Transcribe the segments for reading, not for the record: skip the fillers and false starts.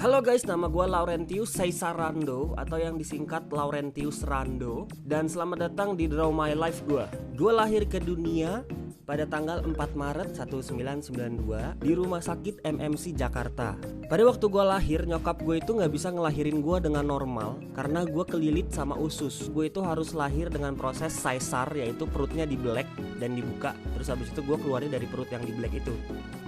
Halo guys, nama gue Laurentius Caesar Rando atau yang disingkat Laurentius Rando. Dan selamat datang di Draw My Life gue. Gue lahir ke dunia pada tanggal 4 Maret 1992 di Rumah Sakit MMC Jakarta. Pada waktu gue lahir, nyokap gue itu gak bisa ngelahirin gue dengan normal karena gue kelilit sama usus. Gue itu harus lahir dengan proses Caesar, yaitu perutnya dibelek dan dibuka. Terus habis itu gue keluarin dari perut yang dibelek itu.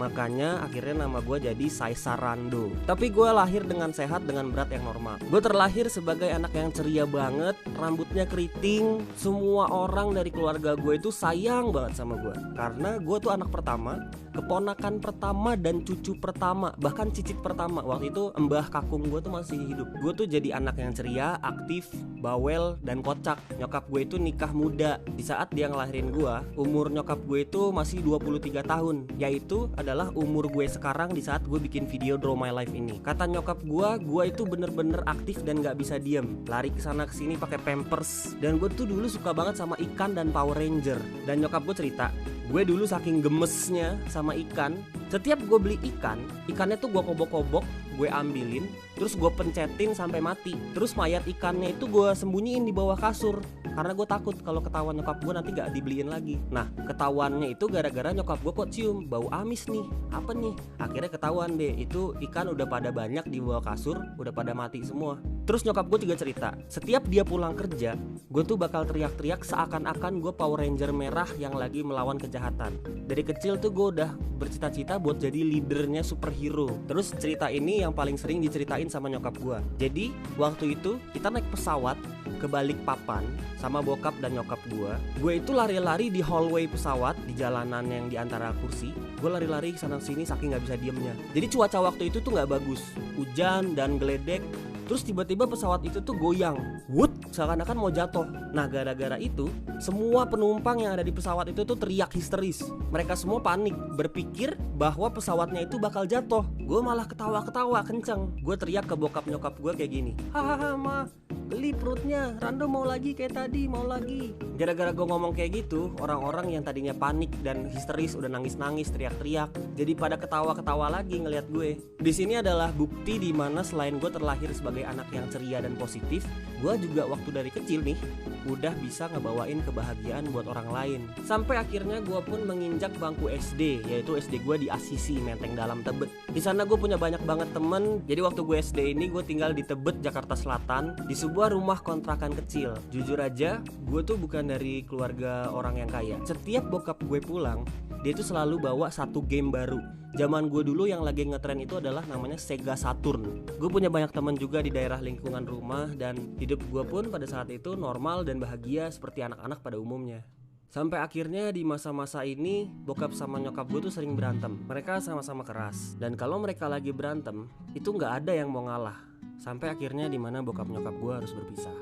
Makanya akhirnya nama gue jadi Caesar Rando. Tapi gue lahir dengan sehat, dengan berat yang normal. Gue terlahir sebagai anak yang ceria banget, rambutnya keriting. Semua orang dari keluarga gue itu sayang banget sama gue karena gue tuh anak pertama, keponakan pertama, dan cucu pertama, bahkan cicit pertama. Waktu itu mbah kakung gue tuh masih hidup. Gue tuh jadi anak yang ceria, aktif, bawel, dan kocak. Nyokap gue itu nikah muda. Di saat dia ngelahirin gue, umur nyokap gue itu masih 23 tahun, yaitu adalah umur gue sekarang di saat gue bikin video Draw My Life ini. Kata nyokap gue itu bener-bener aktif dan gak bisa diem, lari kesana kesini pakai pampers. Dan gue tuh dulu suka banget sama ikan dan Power Ranger. Dan nyokap gue cerita, gue dulu saking gemesnya sama ikan, setiap gue beli ikannya tuh gue kobok-kobok, gue ambilin, terus gue pencetin sampai mati. Terus mayat ikannya itu gue sembunyiin di bawah kasur karena gue takut kalau ketahuan nyokap gue nanti gak dibeliin lagi. Nah, ketahuannya itu gara-gara nyokap gue kok cium bau amis nih. Apa nih? Akhirnya ketahuan deh, itu ikan udah pada banyak di bawah kasur, udah pada mati semua. Terus nyokap gue juga cerita, setiap dia pulang kerja, gue tuh bakal teriak-teriak seakan-akan gue Power Ranger merah yang lagi melawan kejahatan. Dari kecil tuh gue udah bercita-cita buat jadi leadernya superhero. Terus cerita ini yang paling sering diceritain sama nyokap gue. Jadi waktu itu kita naik pesawat ke Balikpapan sama bokap dan nyokap gue. Gue itu lari-lari di hallway pesawat, di jalanan yang di antara kursi. Gue lari-lari sana sini saking gak bisa diemnya. Jadi cuaca waktu itu tuh gak bagus, hujan dan geledek. Terus tiba-tiba pesawat itu tuh goyang, wut, seakan-akan mau jatuh. Nah, gara-gara itu semua penumpang yang ada di pesawat itu tuh teriak histeris. Mereka semua panik, berpikir bahwa pesawatnya itu bakal jatuh. Gue malah ketawa-ketawa kenceng. Gue teriak ke bokap nyokap gue kayak gini, hahaha ma, beli perutnya, Rando mau lagi kayak tadi, mau lagi. Gara-gara gue ngomong kayak gitu, orang-orang yang tadinya panik dan histeris udah nangis-nangis, teriak-teriak, jadi pada ketawa-ketawa lagi ngelihat gue. Di sini adalah bukti di mana selain gue terlahir sebagai anak yang ceria dan positif, gue juga waktu dari kecil nih udah bisa ngebawain kebahagiaan buat orang lain. Sampai akhirnya gue pun menginjak bangku SD, yaitu SD gue di Asisi, Menteng Dalam, Tebet. Di sana gue punya banyak banget temen. Jadi waktu gue SD ini gue tinggal di Tebet, Jakarta Selatan, di sebuah rumah kontrakan kecil. Jujur aja, gue tuh bukan dari keluarga orang yang kaya. Setiap bokap gue pulang, dia tuh selalu bawa satu game baru. Zaman gue dulu yang lagi ngetren itu adalah namanya Sega Saturn. Gue punya banyak teman juga di daerah lingkungan rumah, dan hidup gue pun pada saat itu normal dan bahagia seperti anak-anak pada umumnya. Sampai akhirnya di masa-masa ini bokap sama nyokap gue tuh sering berantem. Mereka sama-sama keras, dan kalau mereka lagi berantem itu nggak ada yang mau ngalah. Sampai akhirnya dimana bokap nyokap gue harus berpisah.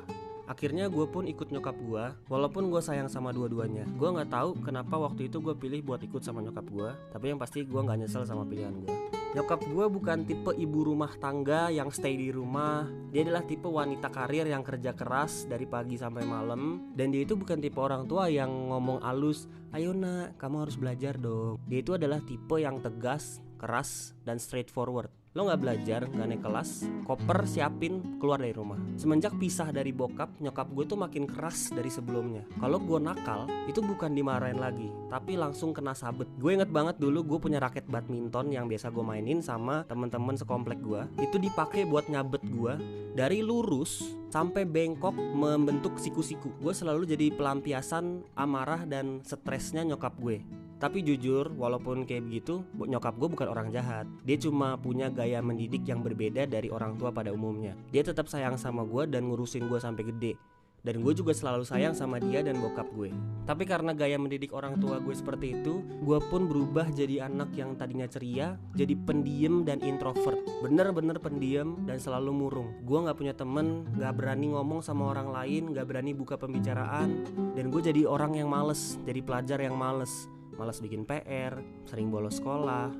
Akhirnya gue pun ikut nyokap gue, walaupun gue sayang sama dua-duanya. Gue gak tahu kenapa waktu itu gue pilih buat ikut sama nyokap gue, tapi yang pasti gue gak nyesel sama pilihan gue. Nyokap gue bukan tipe ibu rumah tangga yang stay di rumah. Dia adalah tipe wanita karir yang kerja keras dari pagi sampai malam. Dan dia itu bukan tipe orang tua yang ngomong halus, ayo nak, kamu harus belajar dong. Dia itu adalah tipe yang tegas, keras, dan straightforward. Lo gak belajar, gak naik kelas, koper siapin, keluar dari rumah. Semenjak pisah dari bokap, nyokap gue tuh makin keras dari sebelumnya. Kalau gue nakal, itu bukan dimarahin lagi, tapi langsung kena sabet. Gue inget banget dulu gue punya raket badminton yang biasa gue mainin sama temen-temen sekomplek gue. Itu dipakai buat nyabet gue dari lurus sampai bengkok membentuk siku-siku. Gue selalu jadi pelampiasan amarah dan stresnya nyokap gue. Tapi jujur, walaupun kayak begitu, nyokap gue bukan orang jahat. Dia cuma punya gaya mendidik yang berbeda dari orang tua pada umumnya. Dia tetap sayang sama gue dan ngurusin gue sampai gede. Dan gue juga selalu sayang sama dia dan bokap gue. Tapi karena gaya mendidik orang tua gue seperti itu, gue pun berubah jadi anak yang tadinya ceria, jadi pendiam dan introvert. Bener-bener pendiam dan selalu murung. Gue gak punya temen, gak berani ngomong sama orang lain, gak berani buka pembicaraan. Dan gue jadi orang yang males, jadi pelajar yang males bikin PR, sering bolos sekolah.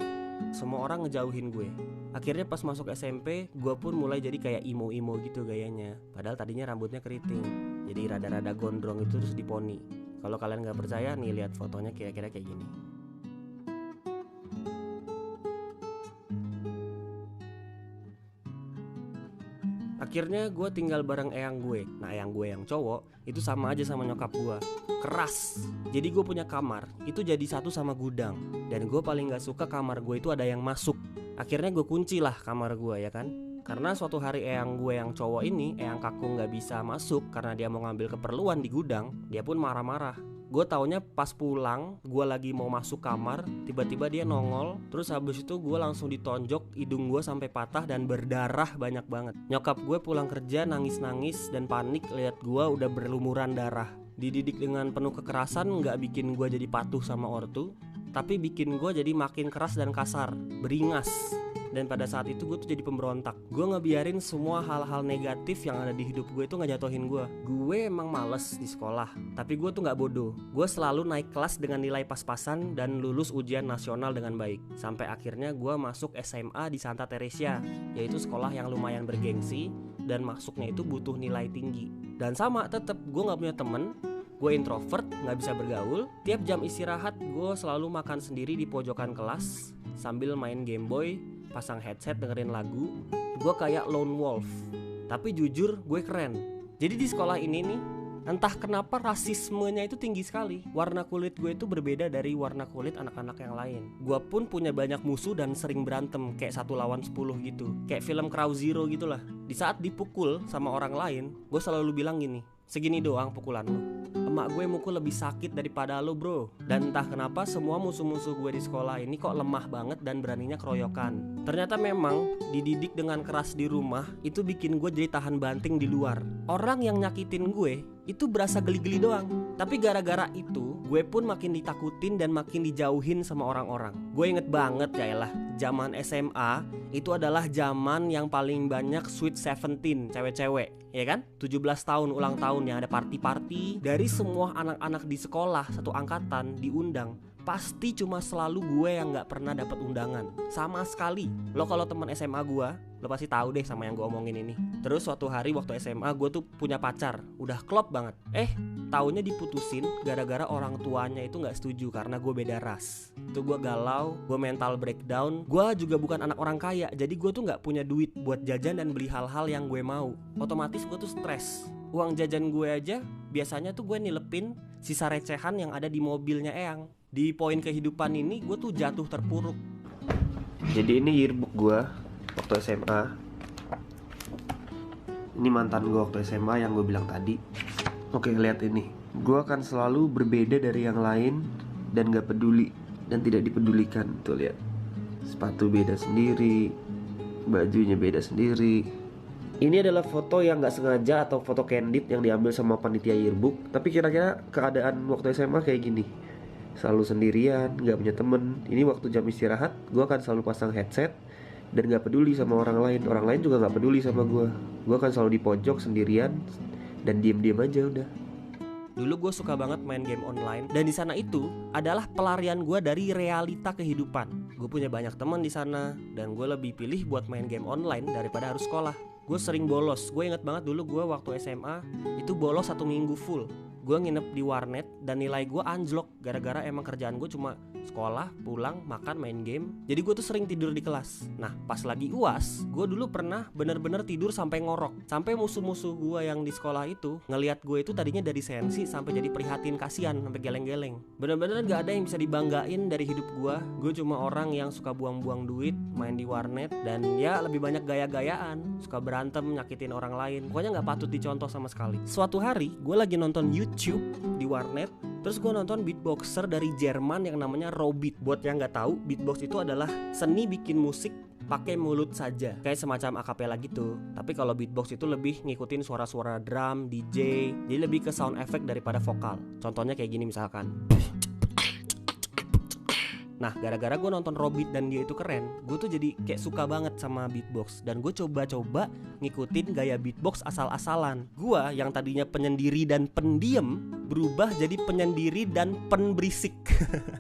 Semua orang ngejauhin gue. Akhirnya pas masuk SMP, gue pun mulai jadi kayak emo-emo gitu gayanya. Padahal tadinya rambutnya keriting, jadi rada-rada gondrong itu terus diponi. Kalau kalian gak percaya nih, lihat fotonya kira-kira kayak gini. Akhirnya gue tinggal bareng eyang gue. Nah eyang gue yang cowok itu sama aja sama nyokap gue, keras. Jadi gue punya kamar itu jadi satu sama gudang. Dan gue paling gak suka kamar gue itu ada yang masuk. Akhirnya gue kunci lah kamar gue ya kan. Karena suatu hari eyang gue yang cowok ini, eyang kakung gak bisa masuk karena dia mau ngambil keperluan di gudang. Dia pun marah-marah. Gue taunya pas pulang, gue lagi mau masuk kamar, tiba-tiba dia nongol. Terus habis itu gue langsung ditonjok, hidung gue sampai patah dan berdarah banyak banget. Nyokap gue pulang kerja nangis-nangis dan panik lihat gue udah berlumuran darah. Dididik dengan penuh kekerasan gak bikin gue jadi patuh sama ortu, tapi bikin gue jadi makin keras dan kasar, beringas. Dan pada saat itu gue tuh jadi pemberontak. Gue ngebiarin semua hal-hal negatif yang ada di hidup gue itu ngejatuhin gue. Gue emang males di sekolah, tapi gue tuh gak bodoh. Gue selalu naik kelas dengan nilai pas-pasan dan lulus ujian nasional dengan baik. Sampai akhirnya gue masuk SMA di Santa Teresia, yaitu sekolah yang lumayan bergengsi dan masuknya itu butuh nilai tinggi. Dan sama tetep gue gak punya temen. Gue introvert, gak bisa bergaul. Tiap jam istirahat gue selalu makan sendiri di pojokan kelas sambil main Game Boy, pasang headset dengerin lagu. Gue kayak lone wolf, tapi jujur gue keren. Jadi di sekolah ini nih, entah kenapa rasismenya itu tinggi sekali. Warna kulit gue itu berbeda dari warna kulit anak-anak yang lain. Gue pun punya banyak musuh dan sering berantem, kayak 1 lawan 10 gitu. Kayak film Crow Zero gitulah. Di saat dipukul sama orang lain, gue selalu bilang gini, segini doang pukulan lu. Emak gue mukul lebih sakit daripada lo bro. Dan entah kenapa semua musuh-musuh gue di sekolah ini kok lemah banget dan beraninya keroyokan. Ternyata memang dididik dengan keras di rumah itu bikin gue jadi tahan banting di luar. Orang yang nyakitin gue itu berasa geli-geli doang. Tapi gara-gara itu gue pun makin ditakutin dan makin dijauhin sama orang-orang. Gue inget banget ya elah, zaman SMA itu adalah zaman yang paling banyak Sweet 17 cewek-cewek, ya kan? 17 tahun ulang tahun yang ada party-party. Dari semua anak-anak di sekolah satu angkatan diundang, pasti cuma selalu gue yang gak pernah dapat undangan sama sekali. Lo kalau teman SMA gue, lo pasti tahu deh sama yang gue omongin ini. Terus suatu hari waktu SMA gue tuh punya pacar, udah klop banget. Taunya diputusin gara-gara orang tuanya itu gak setuju karena gue beda ras. Itu gue galau, gue mental breakdown. Gue juga bukan anak orang kaya, jadi gue tuh gak punya duit buat jajan dan beli hal-hal yang gue mau. Otomatis gue tuh stres. Uang jajan gue aja biasanya tuh gue nilepin sisa recehan yang ada di mobilnya eyang. Di poin kehidupan ini gue tuh jatuh terpuruk. Jadi ini yearbook gue waktu SMA. Ini mantan gue waktu SMA yang gue bilang tadi. Oke, lihat ini. Gue akan selalu berbeda dari yang lain dan gak peduli dan tidak dipedulikan. Tuh lihat, sepatu beda sendiri, bajunya beda sendiri. Ini adalah foto yang gak sengaja atau foto candid yang diambil sama panitia yearbook. Tapi kira-kira keadaan waktu SMA kayak gini. Selalu sendirian, gak punya temen. Ini waktu jam istirahat, gue akan selalu pasang headset dan gak peduli sama orang lain. Orang lain juga gak peduli sama gue. Gue akan selalu di pojok sendirian dan diem-diem aja udah. Dulu gue suka banget main game online, dan di sana itu adalah pelarian gue dari realita kehidupan. Gue punya banyak teman di sana dan gue lebih pilih buat main game online daripada harus sekolah. Gue sering bolos. Gue inget banget dulu gue waktu SMA itu bolos 1 minggu full. Gue nginep di warnet dan nilai gue anjlok gara-gara emang kerjaan gue cuma sekolah, pulang, makan, main game. Jadi gue tuh sering tidur di kelas. Nah pas lagi UAS, gue dulu pernah bener-bener tidur sampai ngorok. Sampai musuh-musuh gue yang di sekolah itu ngelihat gue itu tadinya dari sensi sampai jadi prihatin, kasihan, sampai geleng-geleng. Bener-bener gak ada yang bisa dibanggain dari hidup gue. Gue cuma orang yang suka buang-buang duit, main di warnet, dan ya lebih banyak gaya-gayaan, suka berantem, nyakitin orang lain. Pokoknya gak patut dicontoh sama sekali. Suatu hari gue lagi nonton YouTube di warnet, terus gue nonton beatboxer dari Jerman yang namanya Robit. Buat yang nggak tahu, beatbox itu adalah seni bikin musik pakai mulut saja, kayak semacam akapela gitu. Tapi kalau beatbox itu lebih ngikutin suara-suara drum, DJ, jadi lebih ke sound effect daripada vokal. Contohnya kayak gini misalkan. Nah gara-gara gue nonton Robit dan dia itu keren, gue tuh jadi kayak suka banget sama beatbox. Dan gue coba-coba ngikutin gaya beatbox asal-asalan. Gue yang tadinya penyendiri dan pendiam berubah jadi penyendiri dan penberisik.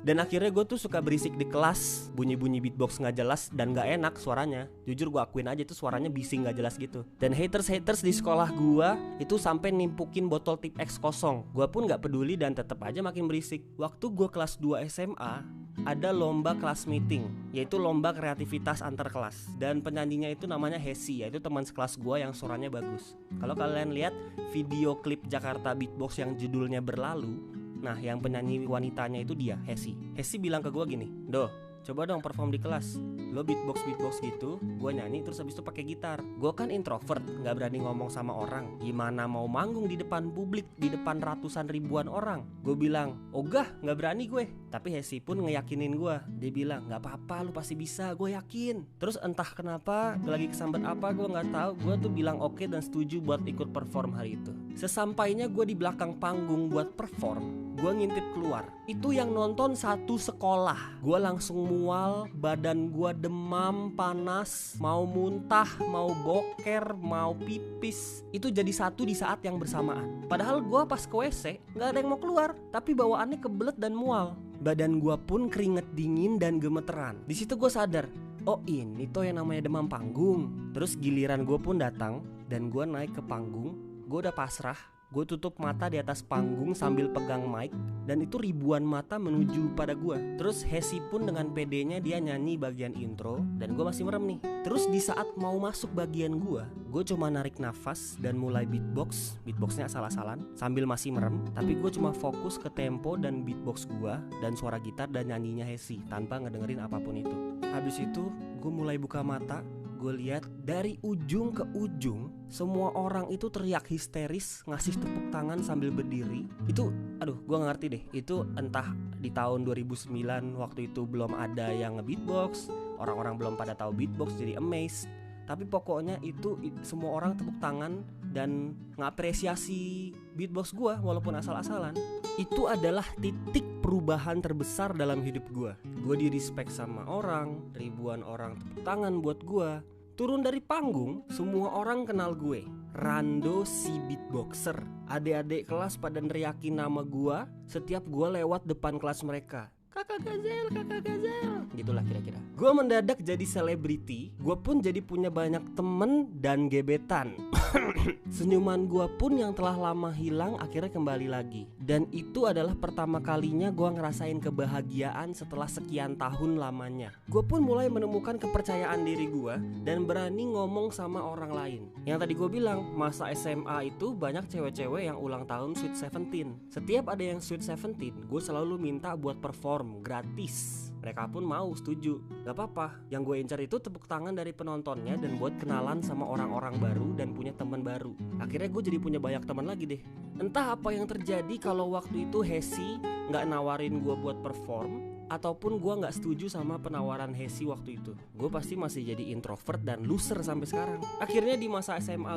Dan akhirnya gue tuh suka berisik di kelas, bunyi-bunyi beatbox gak jelas dan gak enak suaranya. Jujur gue akuin aja tuh suaranya bising gak jelas gitu. Dan haters-haters di sekolah gue itu sampai nimpukin botol tip X kosong. Gue pun gak peduli dan tetap aja makin berisik. Waktu gue kelas 2 SMA, ada lomba kelas meeting, yaitu lomba kreativitas antar kelas. Dan penyanyinya itu namanya Hesi, yaitu teman sekelas gue yang suaranya bagus. Kalau kalian lihat video klip Jakarta Beatbox yang judulnya Berlalu, nah yang penyanyi wanitanya itu dia, Hesi. Hesi bilang ke gue gini, "Do, coba dong perform di kelas. Lo beatbox gitu, gue nyanyi terus habis itu pakai gitar." Gue kan introvert, nggak berani ngomong sama orang. Gimana mau manggung di depan publik, di depan ratusan ribuan orang? Gue bilang, "Ogah, nggak berani gue." Tapi Hesi pun ngeyakinin gue. Dia bilang, "Nggak apa-apa, lo pasti bisa, gue yakin." Terus entah kenapa, lagi kesambet apa gue nggak tahu. Gue tuh bilang oke dan setuju buat ikut perform hari itu. Sesampainya gue di belakang panggung buat perform, gue ngintip keluar. Itu yang nonton satu sekolah. Gue langsung mual, badan gue demam, panas, mau muntah, mau boker, mau pipis. Itu jadi satu di saat yang bersamaan. Padahal gue pas ke WC gak ada yang mau keluar, tapi bawaannya kebelet dan mual. Badan gue pun keringet dingin dan gemeteran. Di situ gue sadar, oh ini tuh yang namanya demam panggung. Terus giliran gue pun datang dan gue naik ke panggung. Gue udah pasrah. Gue tutup mata di atas panggung sambil pegang mic, dan itu ribuan mata menuju pada gue. Terus Hesi pun dengan pedenya dia nyanyi bagian intro, dan gue masih merem nih. Terus di saat mau masuk bagian gue cuma narik nafas dan mulai beatboxnya asal-asalan sambil masih merem. Tapi gue cuma fokus ke tempo dan beatbox gue dan suara gitar dan nyanyinya Hesi tanpa ngedengerin apapun itu. Habis itu gue mulai buka mata. Gue lihat dari ujung ke ujung semua orang itu teriak histeris, ngasih tepuk tangan sambil berdiri. Itu gue gak ngerti deh. Itu entah di tahun 2009 waktu itu belum ada yang nge-beatbox, orang-orang belum pada tahu beatbox jadi amazed. Tapi pokoknya itu semua orang tepuk tangan dan ngapresiasi beatbox gue walaupun asal-asalan. Itu adalah titik perubahan terbesar dalam hidup gue. Gue di respect sama orang, ribuan orang tepuk tangan buat gue. Turun dari panggung, semua orang kenal gue, Rando si beatboxer. Adik-adik kelas pada neriakin nama gue setiap gue lewat depan kelas mereka. Kakak Gazel, gitulah kira-kira. Gue mendadak jadi selebriti. Gue pun jadi punya banyak temen dan gebetan. Senyuman gue pun yang telah lama hilang akhirnya kembali lagi. Dan itu adalah pertama kalinya gue ngerasain kebahagiaan setelah sekian tahun lamanya. Gue pun mulai menemukan kepercayaan diri gue dan berani ngomong sama orang lain. Yang tadi gue bilang, masa SMA itu banyak cewek-cewek yang ulang tahun Sweet 17. Setiap ada yang Sweet 17, gue selalu minta buat perform gratis. Mereka pun mau, setuju. Gak apa-apa, yang gue incar itu tepuk tangan dari penontonnya dan buat kenalan sama orang-orang baru dan punya teman baru. Akhirnya gue jadi punya banyak teman lagi deh. Entah apa yang terjadi kalau waktu itu Hesi gak nawarin gue buat perform, ataupun gue gak setuju sama penawaran Hesi waktu itu. Gue pasti masih jadi introvert dan loser sampai sekarang. Akhirnya di masa SMA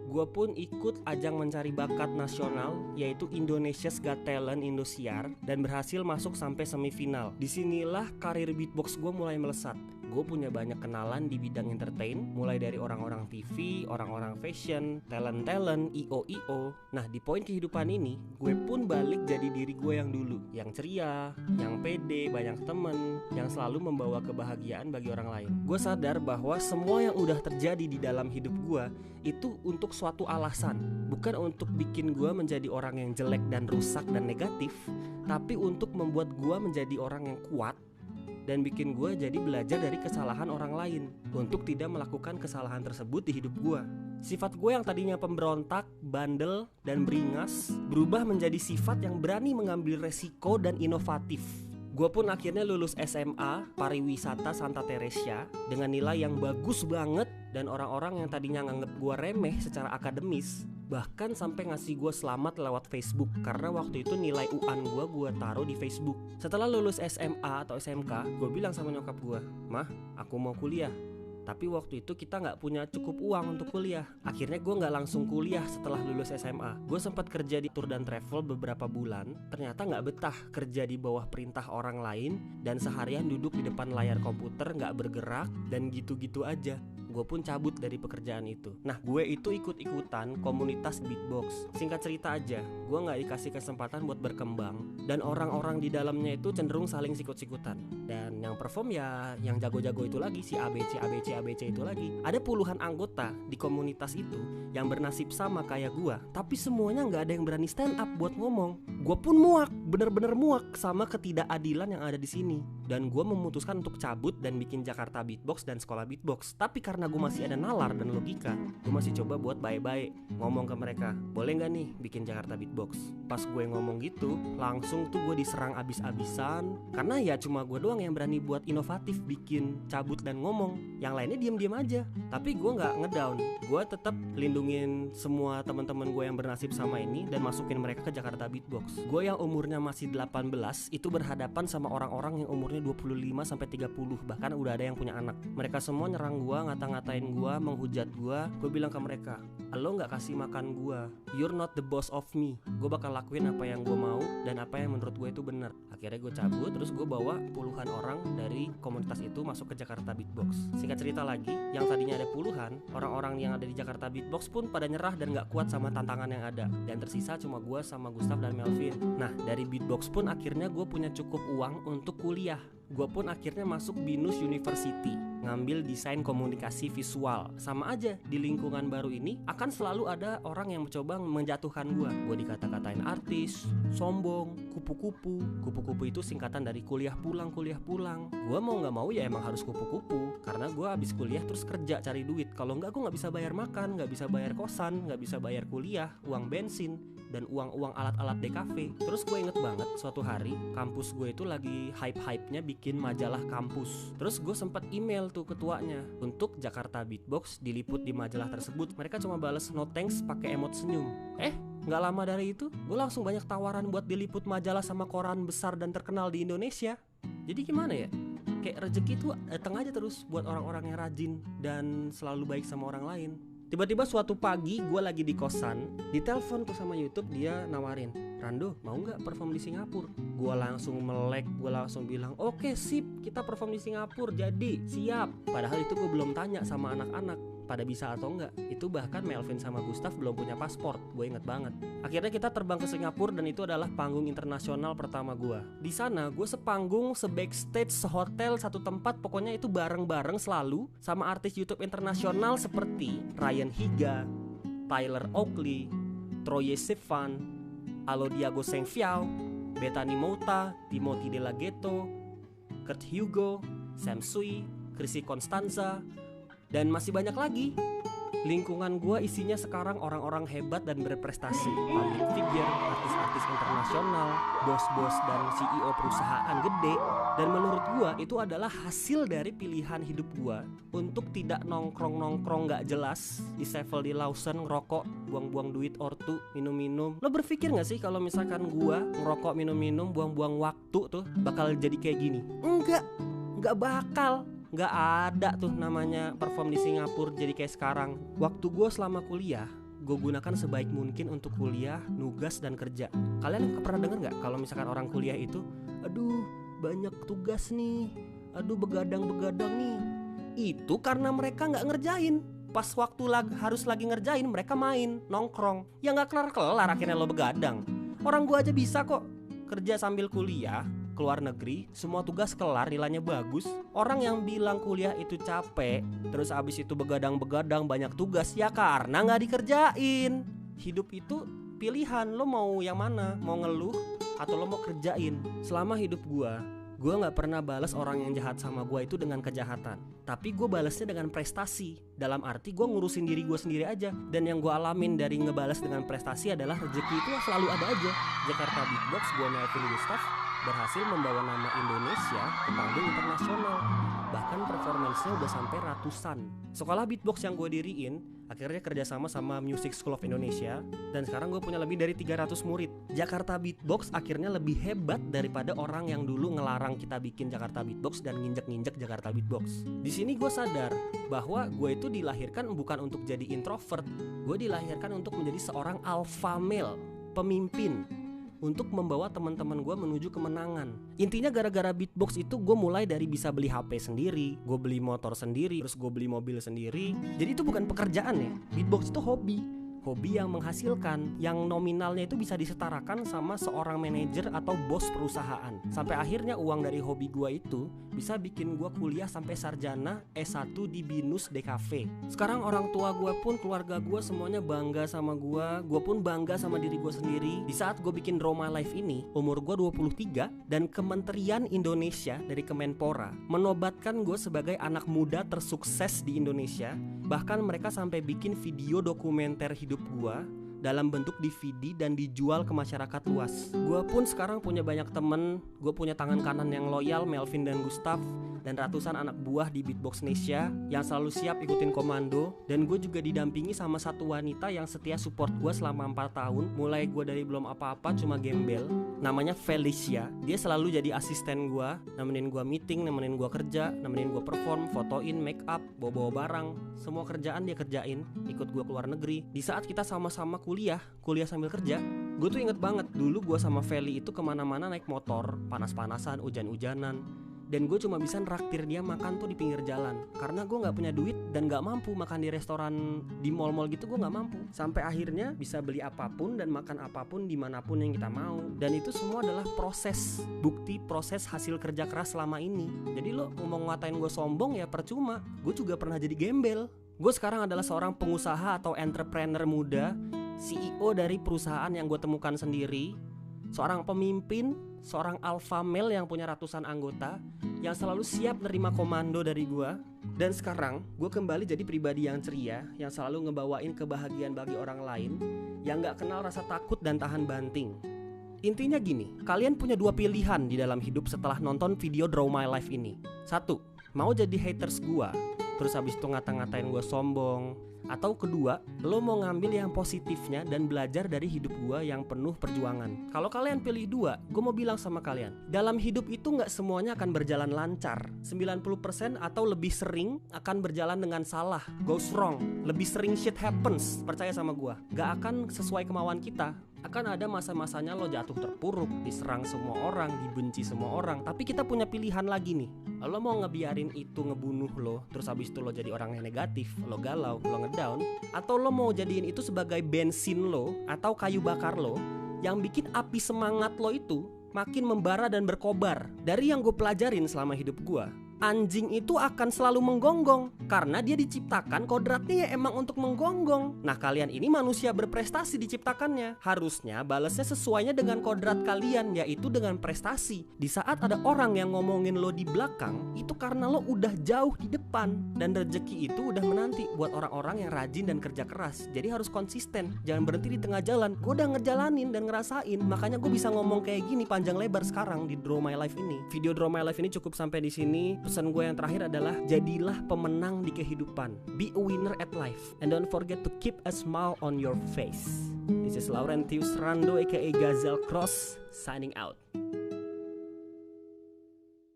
gue pun ikut ajang mencari bakat nasional, yaitu Indonesia's Got Talent Indosiar, dan berhasil masuk sampai semifinal. Disinilah karir beatbox gue mulai melesat. Gue punya banyak kenalan di bidang entertain, mulai dari orang-orang TV, orang-orang fashion, talent-talent, IO. Nah di poin kehidupan ini, gue pun balik jadi diri gue yang dulu, yang ceria, yang pede, banyak temen, yang selalu membawa kebahagiaan bagi orang lain. Gue sadar bahwa semua yang udah terjadi di dalam hidup gue itu untuk suatu alasan, bukan untuk bikin gue menjadi orang yang jelek dan rusak dan negatif, tapi untuk membuat gue menjadi orang yang kuat dan bikin gue jadi belajar dari kesalahan orang lain untuk tidak melakukan kesalahan tersebut di hidup gue. Sifat gue yang tadinya pemberontak, bandel, dan beringas berubah menjadi sifat yang berani mengambil resiko dan inovatif. Gue pun akhirnya lulus SMA Pariwisata Santa Teresia dengan nilai yang bagus banget, dan orang-orang yang tadinya nganggep gue remeh secara akademis bahkan sampai ngasih gue selamat lewat Facebook karena waktu itu nilai UAN gue taruh di Facebook. Setelah lulus SMA atau SMK, gue bilang sama nyokap gue, "Mah, aku mau kuliah." Tapi waktu itu kita gak punya cukup uang untuk kuliah. Akhirnya gue gak langsung kuliah setelah lulus SMA. Gue sempat kerja di tour dan travel beberapa bulan. Ternyata gak betah kerja di bawah perintah orang lain dan seharian duduk di depan layar komputer gak bergerak dan gitu-gitu aja. Gue pun cabut dari pekerjaan itu. Nah, gue itu ikut-ikutan komunitas beatbox. Singkat cerita aja, gue gak dikasih kesempatan buat berkembang, dan orang-orang di dalamnya itu cenderung saling sikut-sikutan. Dan yang perform ya yang jago-jago itu lagi, si ABC itu lagi. Ada puluhan anggota di komunitas itu yang bernasib sama kayak gue, tapi semuanya gak ada yang berani stand up buat ngomong. Gue pun muak, bener-bener muak sama ketidakadilan yang ada di sini. dan gue memutuskan untuk cabut dan bikin Jakarta Beatbox dan sekolah beatbox. Tapi karena gue masih ada nalar dan logika, gue masih coba buat baik-baik ngomong ke mereka, boleh gak nih bikin Jakarta Beatbox. Pas gue ngomong gitu, langsung tuh gue diserang abis-abisan. Karena ya cuma gue doang yang berani buat inovatif, bikin cabut dan ngomong. Yang lainnya diem-diem aja. Tapi gue gak ngedown, gue tetap lindungin semua teman-teman gue yang bernasib sama ini dan masukin mereka ke Jakarta Beatbox. Gue yang umurnya masih 18 itu berhadapan sama orang-orang yang umurnya 25-30, bahkan udah ada yang punya anak. Mereka semua nyerang gue, ngata-ngatain gue, menghujat gue. Gue bilang ke mereka, lo gak kasih makan gue, you're not the boss of me. Gue bakal lakuin apa yang gue mau dan apa yang menurut gue itu benar. Akhirnya gue cabut, terus gue bawa puluhan orang dari komunitas itu masuk ke Jakarta Beatbox. Singkat cerita lagi, yang tadinya ada puluhan, orang-orang yang ada di Jakarta Beatbox pun pada nyerah dan gak kuat sama tantangan yang ada. Dan tersisa cuma gue sama Gustaf dan Melvin. Nah, dari Beatbox pun akhirnya gue punya cukup uang untuk kuliah. Gue pun akhirnya masuk BINUS University, ngambil desain komunikasi visual. Sama aja, di lingkungan baru ini akan selalu ada orang yang mencoba menjatuhkan gue. Gue dikata-katain artis, sombong, kupu-kupu. Kupu-kupu itu singkatan dari kuliah pulang. Gue mau gak mau ya emang harus kupu-kupu, karena gue abis kuliah terus kerja cari duit. Kalau enggak gue gak bisa bayar makan, gak bisa bayar kosan, gak bisa bayar kuliah, uang bensin, dan uang alat-alat DKV. Terus gue inget banget suatu hari kampus gue itu lagi hype-hypenya bikin majalah kampus. Terus gue sempat email tuh ketuanya untuk Jakarta Beatbox diliput di majalah tersebut. Mereka cuma bales no thanks pakai emot senyum. Nggak lama dari itu gue langsung banyak tawaran buat diliput majalah sama koran besar dan terkenal di Indonesia. Jadi gimana ya, kayak rezeki tuh datang aja terus buat orang-orang yang rajin dan selalu baik sama orang lain. Tiba-tiba suatu pagi gue lagi di kosan, ditelepon tuh sama YouTube, dia nawarin, Rando mau gak perform di Singapura? Gue langsung melek, gue langsung bilang oke sip, kita perform di Singapura, jadi siap. Padahal itu gue belum tanya sama anak-anak pada bisa atau enggak. Itu bahkan Melvin sama Gustaf belum punya paspor, gue inget banget. Akhirnya kita terbang ke Singapura dan itu adalah panggung internasional pertama gue. Di sana gue sepanggung, sebackstage, sehotel, satu tempat, pokoknya itu bareng-bareng selalu sama artis YouTube internasional seperti Ryan Higa, Tyler Oakley, Troye Sivan, Alo Diago Sengfiao, Bethany Mota, Timothy De La Ghetto, Kurt Hugo, Sam Sui, Chrissy Constanza, dan masih banyak lagi. Lingkungan gue isinya sekarang orang-orang hebat dan berprestasi, public figure, artis-artis internasional, bos-bos dan CEO perusahaan gede. Dan menurut gue itu adalah hasil dari pilihan hidup gue untuk tidak nongkrong-nongkrong gak jelas, di Sevel di Lawson, ngerokok, buang-buang duit ortu, minum-minum. Lo berpikir gak sih kalau misalkan gue ngerokok, minum-minum, buang-buang waktu tuh bakal jadi kayak gini? Enggak bakal. Gak ada tuh namanya perform di Singapura jadi kayak sekarang. Waktu gue selama kuliah, gue gunakan sebaik mungkin untuk kuliah, nugas, dan kerja. Kalian pernah denger gak kalau misalkan orang kuliah itu, aduh banyak tugas nih, aduh begadang nih. Itu karena mereka gak ngerjain. Pas waktu harus lagi ngerjain, mereka main, nongkrong. Ya gak kelar-kelar akhirnya lo begadang. Orang gue aja bisa kok kerja sambil kuliah, keluar negeri, semua tugas kelar, nilainya bagus. Orang yang bilang kuliah itu capek, terus abis itu begadang-begadang banyak tugas, ya karena gak dikerjain. Hidup itu pilihan, lo mau yang mana? Mau ngeluh atau lo mau kerjain? Selama hidup gue gak pernah balas orang yang jahat sama gue itu dengan kejahatan, tapi gue balasnya dengan prestasi. Dalam arti gue ngurusin diri gue sendiri aja. Dan yang gue alamin dari ngebalas dengan prestasi adalah rezeki itu selalu ada aja. Jakarta Beatbox, gue Melvin Gustaf berhasil membawa nama Indonesia ke panggung internasional. Bahkan performance-nya udah sampai ratusan. Sekolah beatbox yang gue diriin akhirnya kerjasama sama Music School of Indonesia, dan sekarang gue punya lebih dari 300 murid. Jakarta Beatbox akhirnya lebih hebat daripada orang yang dulu ngelarang kita bikin Jakarta Beatbox dan nginjek-nginjek Jakarta Beatbox. Di sini gue sadar bahwa gue itu dilahirkan bukan untuk jadi introvert. Gue dilahirkan untuk menjadi seorang alpha male, pemimpin, untuk membawa teman-teman gue menuju kemenangan. Intinya gara-gara beatbox itu gue mulai dari bisa beli HP sendiri, gue beli motor sendiri, terus gue beli mobil sendiri. Jadi itu bukan pekerjaan ya, beatbox itu hobi. hobi yang menghasilkan, yang nominalnya itu bisa disetarakan sama seorang manajer atau bos perusahaan. Sampai akhirnya uang dari hobi gue itu bisa bikin gue kuliah sampai sarjana S1 di BINUS DKV. Sekarang orang tua gue pun, keluarga gue semuanya bangga sama gue pun bangga sama diri gue sendiri. Di saat gue bikin Draw My Life ini, umur gue 23, dan Kementerian Indonesia dari Kemenpora menobatkan gue sebagai anak muda tersukses di Indonesia. Bahkan mereka sampai bikin video dokumenter hidup gue dalam bentuk DVD dan dijual ke masyarakat luas. Gue pun sekarang punya banyak temen, gue punya tangan kanan yang loyal, Melvin dan Gustaf, dan ratusan anak buah di Beatbox Indonesia yang selalu siap ikutin komando. Dan gue juga didampingi sama satu wanita yang setia support gue selama 4 tahun, mulai gue dari belum apa-apa cuma gembel, namanya Felicia. Dia selalu jadi asisten gue, nemenin gue meeting, nemenin gue kerja, nemenin gue perform, fotoin, make up, bawa-bawa barang. Semua kerjaan dia kerjain, ikut gue keluar negeri. Di saat kita sama-sama kuliah sambil kerja, gue tuh inget banget dulu gue sama Feli itu kemana-mana naik motor, panas-panasan, hujan-hujanan, dan gue cuma bisa nraktir dia makan tuh di pinggir jalan karena gue nggak punya duit dan nggak mampu makan di restoran di mall-mall gitu. Gue nggak mampu, sampai akhirnya bisa beli apapun dan makan apapun dimanapun yang kita mau. Dan itu semua adalah proses, bukti proses hasil kerja keras selama ini. Jadi lo ngomong ngatain gue sombong ya percuma, gue juga pernah jadi gembel. Gue sekarang adalah seorang pengusaha atau entrepreneur muda, CEO dari perusahaan yang gue temukan sendiri, seorang pemimpin, seorang alpha male yang punya ratusan anggota, yang selalu siap nerima komando dari gue. Dan sekarang gue kembali jadi pribadi yang ceria, yang selalu ngebawain kebahagiaan bagi orang lain, yang gak kenal rasa takut dan tahan banting. Intinya gini, kalian punya 2 pilihan di dalam hidup setelah nonton video Draw My Life ini. 1, mau jadi haters gue, terus habis itu ngata-ngatain gue sombong. Atau kedua, lo mau ngambil yang positifnya dan belajar dari hidup gue yang penuh perjuangan. Kalau kalian pilih 2, gue mau bilang sama kalian, dalam hidup itu gak semuanya akan berjalan lancar. 90% atau lebih sering akan berjalan dengan salah, goes wrong. Lebih sering shit happens, percaya sama gue. Gak akan sesuai kemauan kita. Akan ada masa-masanya lo jatuh terpuruk, diserang semua orang, dibenci semua orang. Tapi kita punya pilihan lagi nih. Lo mau ngebiarin itu ngebunuh lo, terus habis itu lo jadi orang yang negatif, lo galau, lo ngedown, atau lo mau jadiin itu sebagai bensin lo atau kayu bakar lo yang bikin api semangat lo itu makin membara dan berkobar. Dari yang gue pelajarin selama hidup gue, anjing itu akan selalu menggonggong karena dia diciptakan kodratnya ya emang untuk menggonggong. Nah kalian ini manusia berprestasi diciptakannya, harusnya balesnya sesuainya dengan kodrat kalian, yaitu dengan prestasi. Di saat ada orang yang ngomongin lo di belakang, itu karena lo udah jauh di depan, dan rezeki itu udah menanti buat orang-orang yang rajin dan kerja keras. Jadi harus konsisten, jangan berhenti di tengah jalan. Gue udah ngejalanin dan ngerasain, makanya gue bisa ngomong kayak gini panjang lebar sekarang di Draw My Life ini. Video Draw My Life ini cukup sampai di sini. Pesan gue yang terakhir adalah jadilah pemenang di kehidupan. Be a winner at life. And don't forget to keep a smile on your face. This is Laurentius Rando aka Gazelle Cross signing out.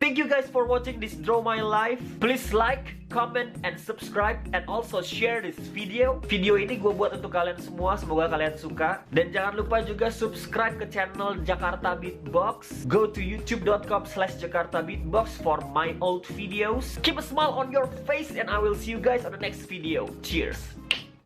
Thank you guys for watching this Draw My Life. Please like, comment, and subscribe, and also share this video. Video ini gue buat untuk kalian semua, semoga kalian suka. Dan jangan lupa juga subscribe ke channel Jakarta Beatbox. Go to youtube.com/JakartaBeatbox for my old videos. Keep a smile on your face, and I will see you guys on the next video. Cheers!